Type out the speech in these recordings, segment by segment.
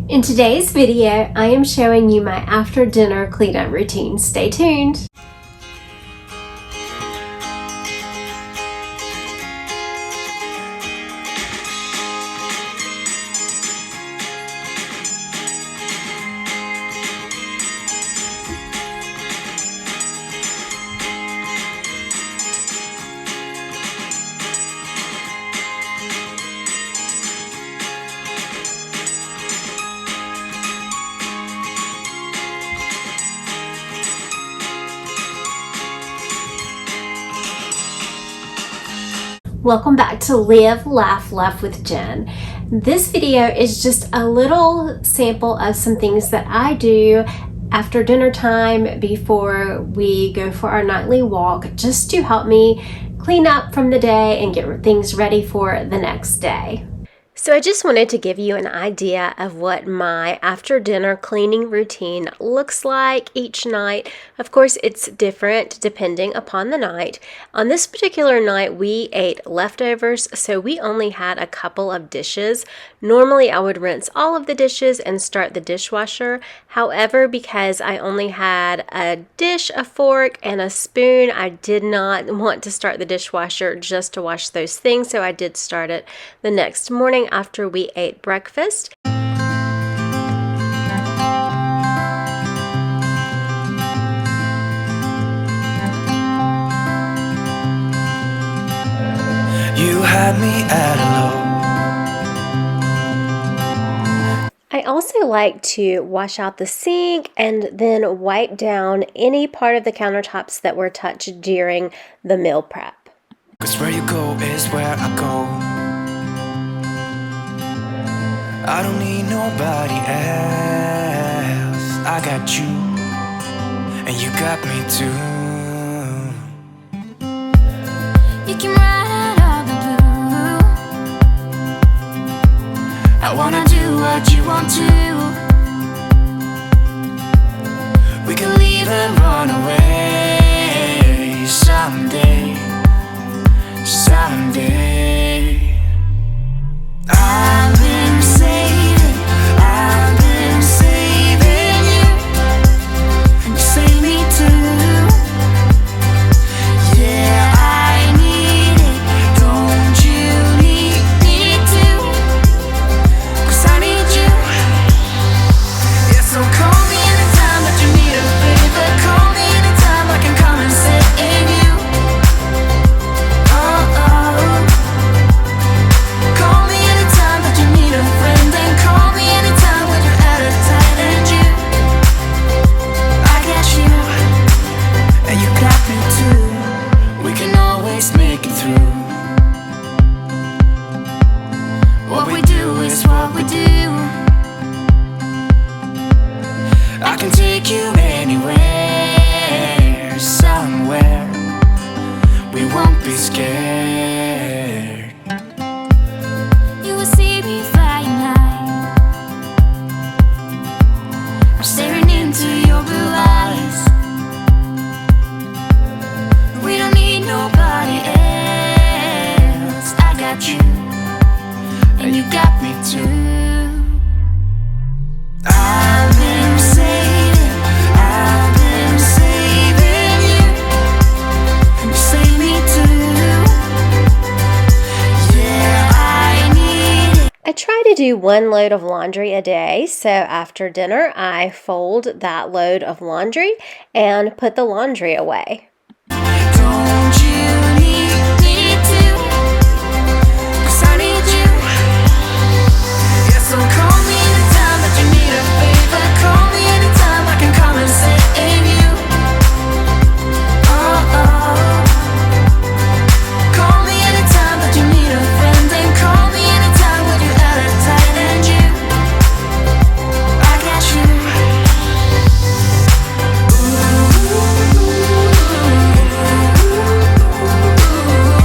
In today's video, I am showing you my after dinner cleanup routine. Stay tuned. Welcome back to Live, Laugh, Love with Jen. This video is just a little sample of some things that I do after dinner time before we go for our nightly walk, just to help me clean up from the day and get things ready for the next day. So I just wanted to give you an idea of what my after dinner cleaning routine looks like each night. Of course, it's different depending upon the night. On this particular night, we ate leftovers, so we only had a couple of dishes. Normally, I would rinse all of the dishes and start the dishwasher. However, because I only had a dish, a fork, and a spoon, I did not want to start the dishwasher just to wash those things, so I did start it the next morning after we ate breakfast. You had me at a low. I also like to wash out the sink and then wipe down any part of the countertops that were touched during the meal prep. 'Cause where you go is where I go. I don't need nobody else. I got you, and you got me too. You can ride all the blue. I wanna do what you want to. We can leave and run away someday, someday. I've been saving you. You save me too. Yeah, I need it. Don't you need me too? 'Cause I need you. Yeah, so call me anytime that you need a favor. Call me anytime I can come and save you. Call me anytime that you need a friend, and call me anytime when you're at a tight end. I got you, and you got me too. We can always make it through. What we do is what we do. I can take you anywhere, somewhere. We won't be scared. You will see me flying high. I'm staring into your blue eyes. We don't need nobody else. I got you, and you got me too. I've been saving you. You save me too. Yeah, I need it. I try to do one load of laundry a day, so after dinner I fold that load of laundry and put the laundry away. Don't you need me too? 'Cause I need you. Yeah, so call me anytime that you need a favor. Call me anytime I can come and save you. Call me anytime that you need a friend, and call me anytime when you're at a tight end. I got you. Ooh.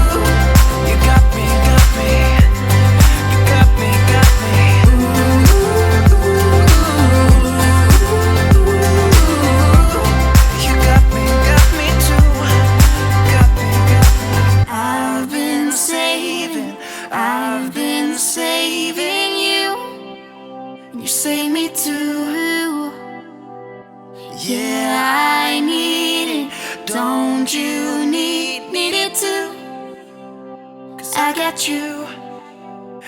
and you save me too. Yeah, I need it. Don't you need it too? 'Cause I got you,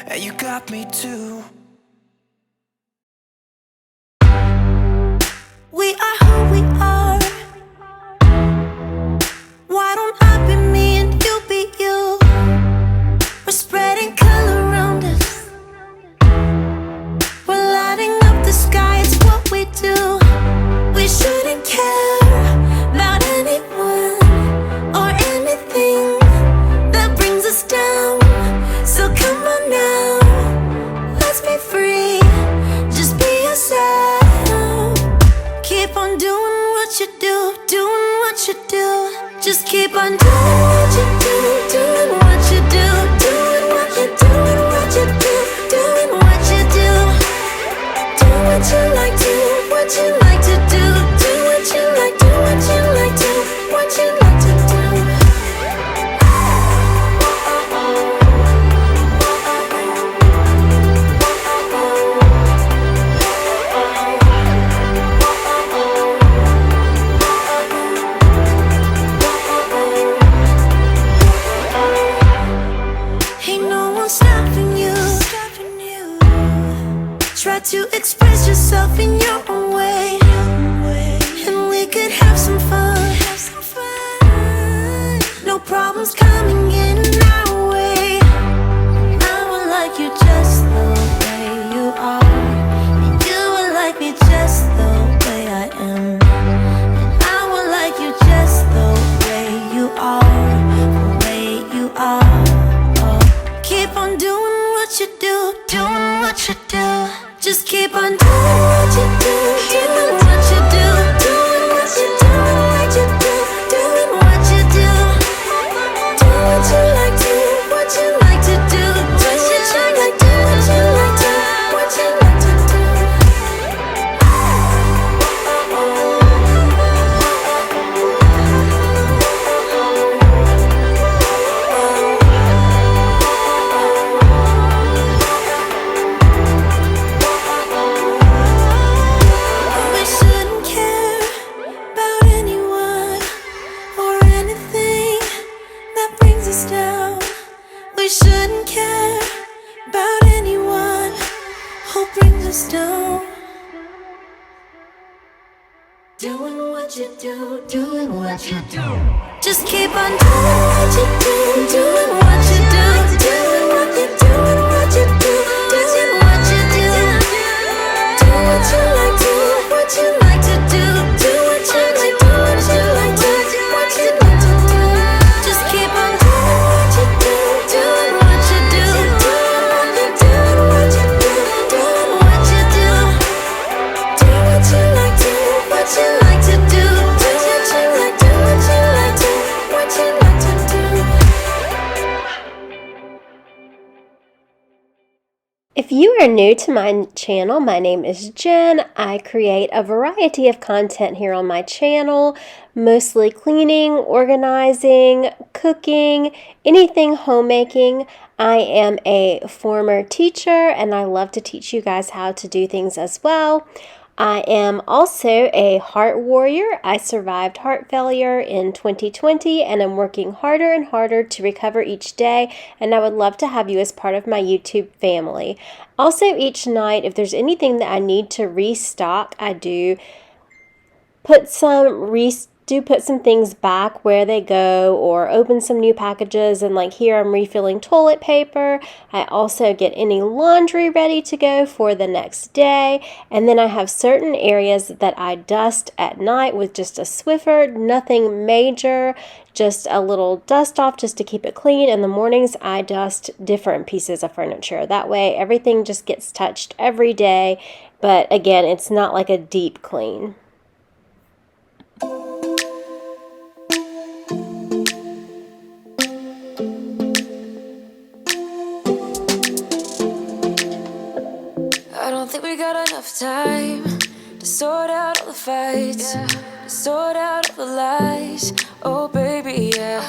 and you got me too. we are who we are. Why don't I be me and you be you? We're spreading color around us. We're lighting up the sky, it's what we do. We shouldn't care about anyone or anything that brings us down. So come on now, let's be free. Just be yourself. Keep on doing what you do, doing what you do. Just keep on doing what you do, doing what you do, doing what you do, doing what you do, doing what you do. Do what you like, do what you like to do, do what you like, do what you like, do what you like to do. Ain't no one stopping you. Try to express yourself in your own way, and we could have some fun. No problems coming in our way. I would like you just the way you are, and you would like me just the way I am. And I would like you just the way you are, the way you are. Oh. Keep on doing what you do, doing what you do. Just keep on doing what you do, doing what you do, doing what you do, what you do, doing what you do. Do what you like, do what you like to do, do what you like, do what you like to, what you like to do. We shouldn't care about anyone or anything that brings us down. We shouldn't care about anyone who brings us down. Doing what you do, doing what you do. Just keep on doing what you do, doing what you do, doing what you do, what you do, doing what you do. Do what you like, do what you like to do, do what you like, do what you like, do what you like to do. Just keep on doing what you do, doing what you do, doing what you do, what you do, doing what you do. Do what you like, do what you like to do, do what you like, do what you like, do what you like to do. If you are new to my channel, my name is Jen. I create a variety of content here on my channel, mostly cleaning, organizing, cooking, anything homemaking. I am a former teacher and I love to teach you guys how to do things as well. I am also a heart warrior. I survived heart failure in 2020 and I'm working harder and harder to recover each day, and I would love to have you as part of my YouTube family. Also, each night, if there's anything that I need to restock, I do put some things back where they go, or open some new packages. And like here, I'm refilling toilet paper. I also get any laundry ready to go for the next day. And then I have certain areas that I dust at night with just a Swiffer, nothing major, just a little dust off just to keep it clean. In the mornings, I dust different pieces of furniture. That way, everything just gets touched every day. But again, it's not like a deep clean. I don't think we got enough time to sort out all the fights, to sort out all the lies. Oh baby, yeah.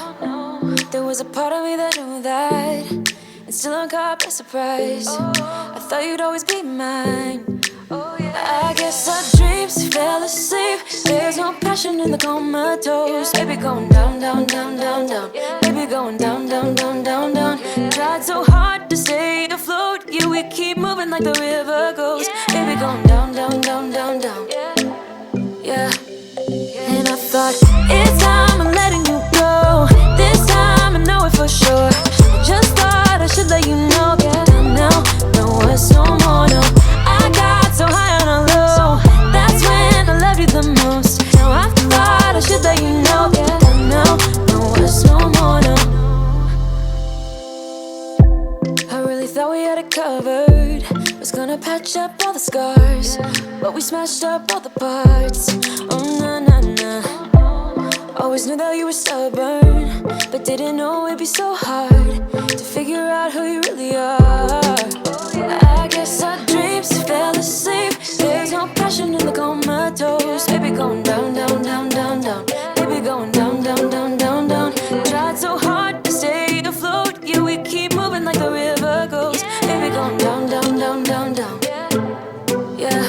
There was a part of me that knew that, and still I'm caught by surprise. I thought you'd always be mine, passion in the comatose. Baby going down, down, down, down, down. Baby going down, down, down, down, down. Tried so hard to stay afloat. Yeah, we keep moving like the river goes. Baby going down, down, down, down, down. Yeah. And I thought, it's time I'm letting you go. This time I know it for sure. I just thought I should let you know. Yeah, now, no words no more, no. I got so high on a low. That's when I loved you the most. Now I thought I should let you know. Yeah, now, no words no more, no. I really thought we had it covered. Was gonna patch up all the scars, but we smashed up all the parts. Oh, na na na. Always knew that you were stubborn, but didn't know it'd be so hard to figure out who you really are. I guess our dreams fell asleep. There's no passion in the comatose. Baby going down, down, down, down, down. Baby going down, down, down, down, down. Tried so hard to stay afloat. Yeah, we keep moving like the river goes. Baby going down, down, down, down, down. Yeah.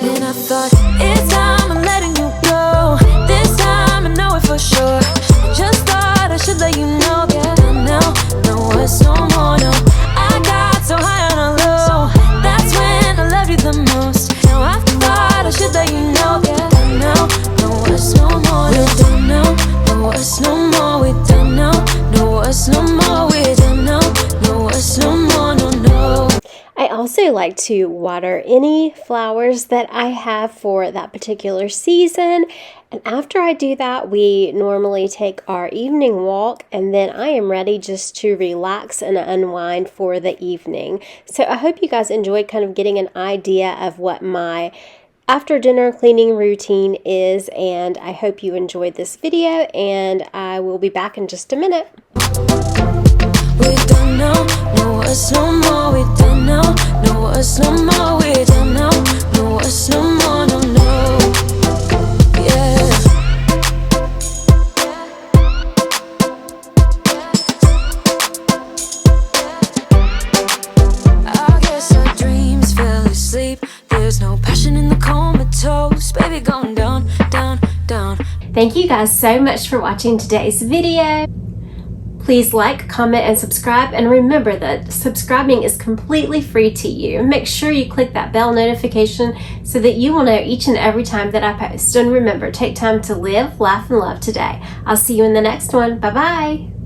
And I thought, it's time I'm letting you go. This time I know it for sure. I just thought I should let you know. Yeah, now, no words no more, no. I got so high on a low. That's when I loved you the most. Now I thought I should let you know. Yeah, now, no words no more, no. We're done now, no words no more. We're done now, no words no more. We're done now, no words no more, no, no. I also like to water any flowers that I have for that particular season. And after I do that, we normally take our evening walk, and then I am ready just to relax and unwind for the evening. So I hope you guys enjoyed kind of getting an idea of what my after dinner cleaning routine is, and I hope you enjoyed this video, and I will be back in just a minute. We're done now, no words no more. We're done now, no words no more. We're done now, no words no more, no, no. Yeah. I guess our dreams fell asleep. There's no passion in the comatose. Baby going down, down, down. Thank you guys so much for watching today's video. Please like, comment, and subscribe, and remember that subscribing is completely free to you. Make sure you click that bell notification so that you will know each and every time that I post. And remember, take time to live, laugh, and love today. I'll see you in the next one. Bye-bye.